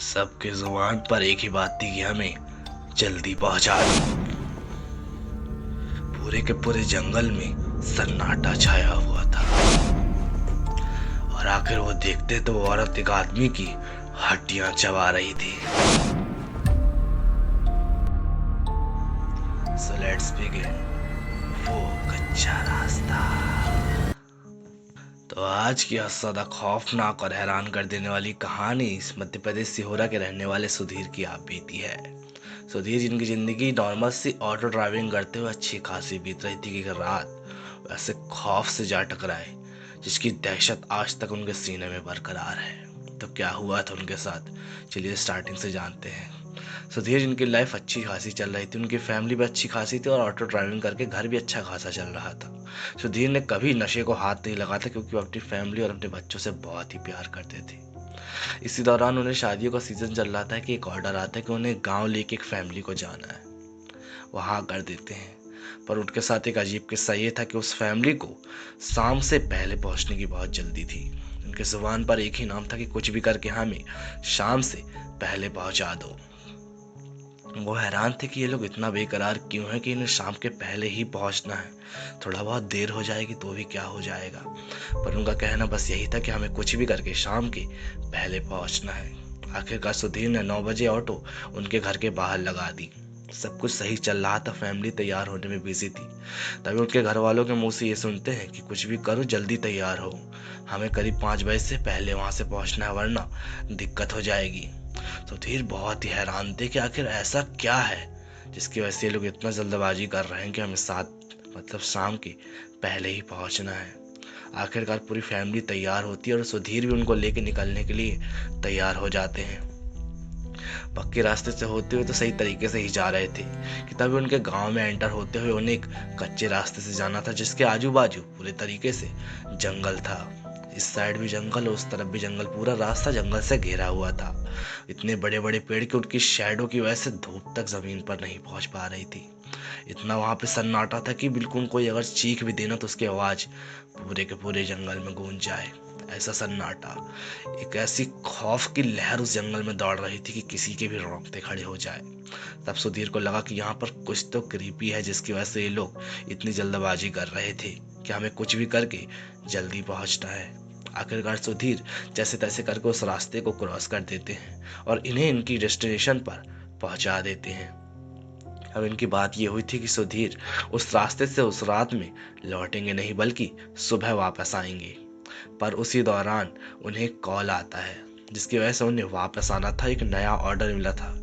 सबके जुबान पर एक ही बात थी कि हमें जल्दी पहुंचा दो। पूरे के पूरे जंगल में सन्नाटा छाया हुआ था और आखिर वो देखते तो वो औरत एक आदमी की हड्डियां चबा रही थी। So let's begin. वो कच्चा रास्ता। तो आज की ज्यादा खौफनाक और हैरान कर देने वाली कहानी इस मध्य प्रदेश सिहोरा के रहने वाले सुधीर की आप बीती है। सुधीर जिनकी जिंदगी नॉर्मल सी ऑटो ड्राइविंग करते हुए अच्छी खासी बीत रही थी कि रात वैसे खौफ से जा टकराए जिसकी दहशत आज तक उनके सीने में बरकरार है। तो क्या हुआ था उनके साथ, चलिए स्टार्टिंग से जानते हैं। सुधीर जिनकी लाइफ अच्छी खासी चल रही थी, उनकी फैमिली भी अच्छी खासी थी और ऑटो ड्राइविंग करके घर भी अच्छा खासा चल रहा था। सुधीर ने कभी नशे को हाथ नहीं लगाया था क्योंकि वो अपनी फैमिली और अपने बच्चों से बहुत ही प्यार करते थे। इसी दौरान उन्हें शादियों का सीजन चल रहा था कि एक ऑर्डर आता है कि उन्हें गांव लेके एक फैमिली को जाना है। वो हाँ कर देते हैं, पर उनके साथ एक अजीब किस्सा ये था कि उस फैमिली को शाम से पहले पहुंचने की बहुत जल्दी थी। उनके जुबान पर एक ही नाम था कि कुछ भी करके हमें शाम से पहले पहुंचा दो। वो हैरान थे कि ये लोग इतना बेकरार क्यों है कि इन्हें शाम के पहले ही पहुंचना है। थोड़ा बहुत देर हो जाएगी तो भी क्या हो जाएगा, पर उनका कहना बस यही था कि हमें कुछ भी करके शाम के पहले पहुंचना है। आखिरकार सुधीर ने 9 बजे ऑटो उनके घर के बाहर लगा दी। सब कुछ सही चल रहा था, फैमिली तैयार होने में बिजी थी। तभी उनके घर वालों के मुंह से ये सुनते हैं कि कुछ भी करो जल्दी तैयार हो, हमें करीब 5 बजे से पहले वहां से पहुंचना है वरना दिक्कत हो जाएगी। सुधीर बहुत ही हैरान थे कि आखिर ऐसा क्या है जिसकी वजह से ये लोग इतना जल्दबाजी कर रहे हैं कि हमें शाम के पहले ही पहुंचना है। आखिरकार पूरी फैमिली तैयार होती है और सुधीर भी उनको लेके निकलने के लिए तैयार हो जाते हैं। पक्के रास्ते से होते हुए तो सही तरीके से ही जा रहे थे कि तभी उनके गांव में एंटर होते हुए उन्हें एक कच्चे रास्ते से जाना था जिसके आजू बाजू पूरे तरीके से जंगल था। इस साइड भी जंगल और उस तरफ भी जंगल, पूरा रास्ता जंगल से घिरा हुआ था। इतने बड़े बड़े पेड़ कि उनकी शैडो की वजह से धूप तक जमीन पर नहीं पहुंच पा रही थी। इतना वहां पे सन्नाटा था कि बिल्कुल कोई अगर चीख भी देना तो उसकी आवाज पूरे के पूरे जंगल में गूंज जाए। ऐसा सन्नाटा, एक ऐसी खौफ की लहर उस जंगल में दौड़ रही थी कि किसी के भी रोंगटे खड़े हो जाए। तब सुधीर को लगा कि यहाँ पर कुछ तो क्रीपी है जिसकी वजह से ये लोग इतनी जल्दबाजी कर रहे थे कि हमें कुछ भी करके जल्दी पहुंचना है। आखिरकार सुधीर जैसे तैसे करके उस रास्ते को क्रॉस कर देते हैं और इन्हें इनकी डेस्टिनेशन पर पहुंचा देते हैं। अब इनकी बात ये हुई थी कि सुधीर उस रास्ते से उस रात में लौटेंगे नहीं बल्कि सुबह वापस आएंगे। पर उसी दौरान उन्हें कॉल आता है जिसकी वजह से उन्हें वापस आना था। एक नया ऑर्डर मिला था,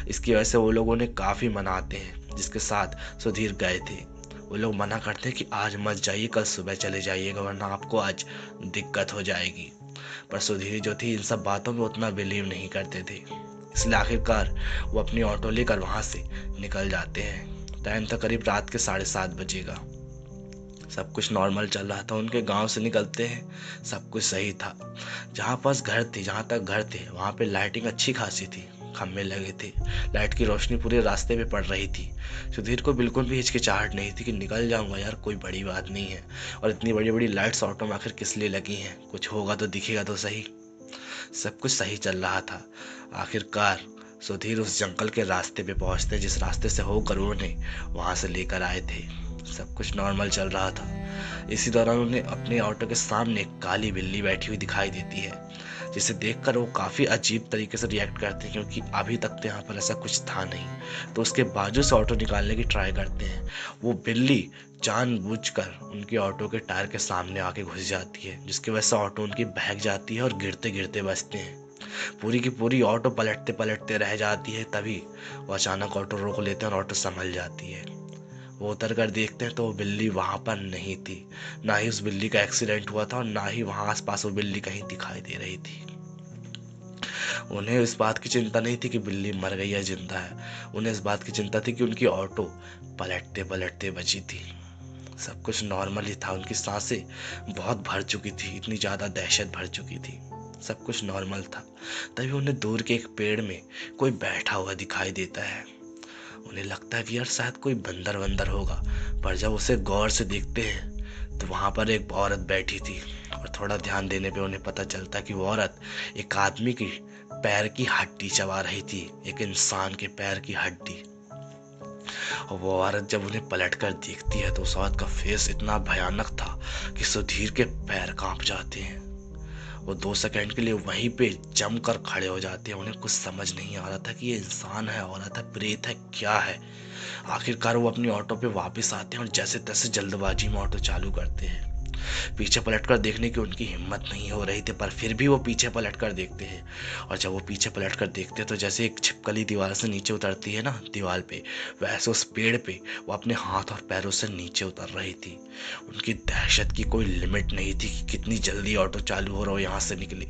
इसकी वजह से वो लोग उन्हें काफ़ी मनाते हैं जिसके साथ सुधीर गए थे। वो लोग मना करते हैं कि आज मत जाइए, कल सुबह चले जाइएगा वरना आपको आज दिक्कत हो जाएगी। पर सुधीर जो थी इन सब बातों में उतना बिलीव नहीं करते थे, इसलिए आखिरकार वो अपनी ऑटो लेकर वहां से निकल जाते हैं। टाइम था करीब रात के 7:30 बजे का। सब कुछ नॉर्मल चल रहा था, उनके गांव से निकलते हैं सब कुछ सही था। जहां तक घर थे वहां पे लाइटिंग अच्छी खासी थी, खम्भे लगे थे, लाइट की रोशनी पूरे रास्ते पे पड़ रही थी। सुधीर को बिल्कुल भी हिचकिचाहट नहीं थी कि निकल जाऊंगा यार, कोई बड़ी बात नहीं है। और इतनी बड़ी बड़ी लाइट्स ऑटो में आखिर किस लिए लगी हैं, कुछ होगा तो दिखेगा तो सही। सब कुछ सही चल रहा था। आखिरकार सुधीर उस जंगल के रास्ते पे पहुंचते जिस रास्ते से होकर उन्हें वहां से लेकर आए थे। सब कुछ नॉर्मल चल रहा था। इसी दौरान उन्हें अपने ऑटो के सामने एक काली बिल्ली बैठी हुई दिखाई देती है जिसे देखकर वो काफी अजीब तरीके से रिएक्ट करते हैं क्योंकि अभी तक तो यहाँ पर ऐसा कुछ था नहीं। तो उसके बाजू से ऑटो निकालने की ट्राई करते हैं। वो बिल्ली जानबूझकर उनके ऑटो के टायर के सामने आके घुस जाती है जिसकी वजह से ऑटो उनकी बहक जाती है और गिरते गिरते बचते हैं। पूरी की पूरी ऑटो पलटते पलटते रह जाती है। तभी वो अचानक ऑटो रोक लेते हैं और ऑटो संभल जाती है। वो उतर कर देखते हैं तो वो बिल्ली वहां पर नहीं थी। ना ही उस बिल्ली का एक्सीडेंट हुआ था और ना ही वहां आसपास वो बिल्ली कहीं दिखाई दे रही थी। उन्हें इस बात की चिंता नहीं थी कि बिल्ली मर गई या जिंदा है, उन्हें इस बात की चिंता थी कि उनकी ऑटो पलटते पलटते बची थी। सब कुछ नॉर्मल ही था, उनकी सांसें बहुत भर चुकी थी, इतनी ज्यादा दहशत भर चुकी थी। सब कुछ नॉर्मल था। तभी उन्हें दूर के एक पेड़ में कोई बैठा हुआ दिखाई देता है। उन्हें लगता है कि यार शायद कोई बंदर वंदर होगा, पर जब उसे गौर से देखते हैं तो वहां पर एक औरत बैठी थी और थोड़ा ध्यान देने पे उन्हें पता चलता कि वो औरत एक आदमी की पैर की हड्डी चबा रही थी, एक इंसान के पैर की हड्डी। और वो औरत जब उन्हें पलट कर देखती है तो उस औरत का फेस इतना भयानक था कि सुधीर के पैर कांप जाते हैं। वो 2 सेकंड के लिए वहीं पे जमकर खड़े हो जाते हैं। उन्हें कुछ समझ नहीं आ रहा था कि ये इंसान है, औरत है, प्रेत है, क्या है। आखिरकार वो अपनी ऑटो पे वापस आते हैं और जैसे तैसे जल्दबाजी में ऑटो चालू करते हैं। पीछे पलटकर देखने की उनकी हिम्मत नहीं हो रही थी, पर फिर भी वो पीछे पलटकर देखते हैं। और जब वो पीछे पलटकर देखते हैं तो जैसे एक छिपकली दीवार से नीचे उतरती है ना दीवार पे, वैसे उस पेड़ पे वो अपने हाथ और पैरों से नीचे उतर रही थी। उनकी दहशत की कोई लिमिट नहीं थी कि कितनी जल्दी ऑटो चालू हो रहा हो यहाँ से निकले।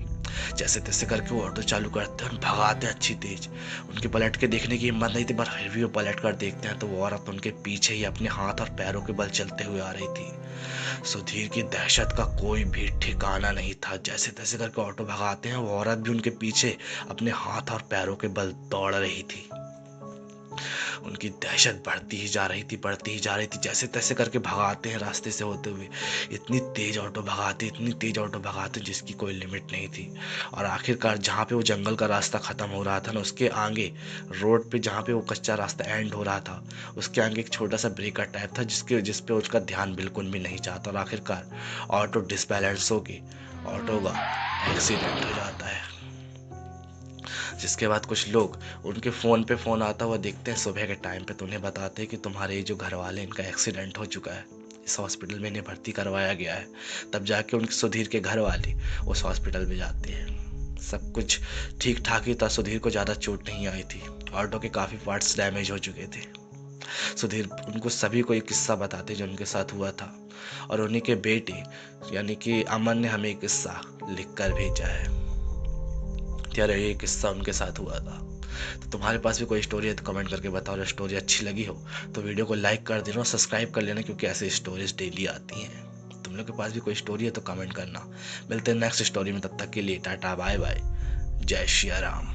जैसे तैसे करके वो ऑटो चालू करते हैं और भगाते हैं अच्छी तेज। उनकी पलट के देखने की हिम्मत नहीं थी, पर फिर भी वो पलट कर देखते हैं तो वो औरत उनके पीछे ही अपने हाथ और पैरों के बल चलते हुए आ रही थी। सुधीर की दहशत का कोई भी ठिकाना नहीं था। जैसे तैसे करके ऑटो भगाते हैं, वो औरत भी उनके पीछे अपने हाथ और पैरों के बल दौड़ रही थी। उनकी दहशत बढ़ती ही जा रही थी, बढ़ती ही जा रही थी। जैसे तैसे करके भगाते हैं रास्ते से होते हुए, इतनी तेज ऑटो भगाते, इतनी तेज ऑटो भगाते जिसकी कोई लिमिट नहीं थी। और आखिरकार जहाँ पे वो जंगल का रास्ता खत्म हो रहा था ना, उसके आगे रोड पे जहाँ पे वो कच्चा रास्ता एंड हो रहा था, उसके आगे एक छोटा सा ब्रेकर टाइप था जिसपे उसका ध्यान बिल्कुल भी नहीं चाहता। और आखिरकार ऑटो डिसबैलेंस होके ऑटो का एक्सीडेंट हो जाता है। जिसके बाद कुछ लोग उनके फ़ोन पे फ़ोन आता हुआ देखते हैं सुबह के टाइम पे, तो उन्हें बताते हैं कि तुम्हारे जो घर वाले इनका एक्सीडेंट हो चुका है, इस हॉस्पिटल में इन्हें भर्ती करवाया गया है। तब जाके उनके सुधीर के घर वाले उस हॉस्पिटल में जाते हैं। सब कुछ ठीक ठाक ही था, सुधीर को ज़्यादा चोट नहीं आई थी। ऑटो के काफ़ी पार्ट्स डैमेज हो चुके थे। सुधीर उनको सभी को एक किस्सा बताते जो उनके साथ हुआ था, और उन्हीं के बेटे यानी कि अमन ने हमें एक किस्सा लिख कर भेजा है। यार ये किस्सा उनके साथ हुआ था। तो तुम्हारे पास भी कोई स्टोरी है तो कमेंट करके बताओ। अगर स्टोरी अच्छी लगी हो तो वीडियो को लाइक कर देना और सब्सक्राइब कर लेना, क्योंकि ऐसे स्टोरीज डेली आती हैं। तुम लोग के पास भी कोई स्टोरी है तो कमेंट करना। मिलते हैं नेक्स्ट स्टोरी में, तब तक के लिए टाटा बाय बाय, जय श्री राम।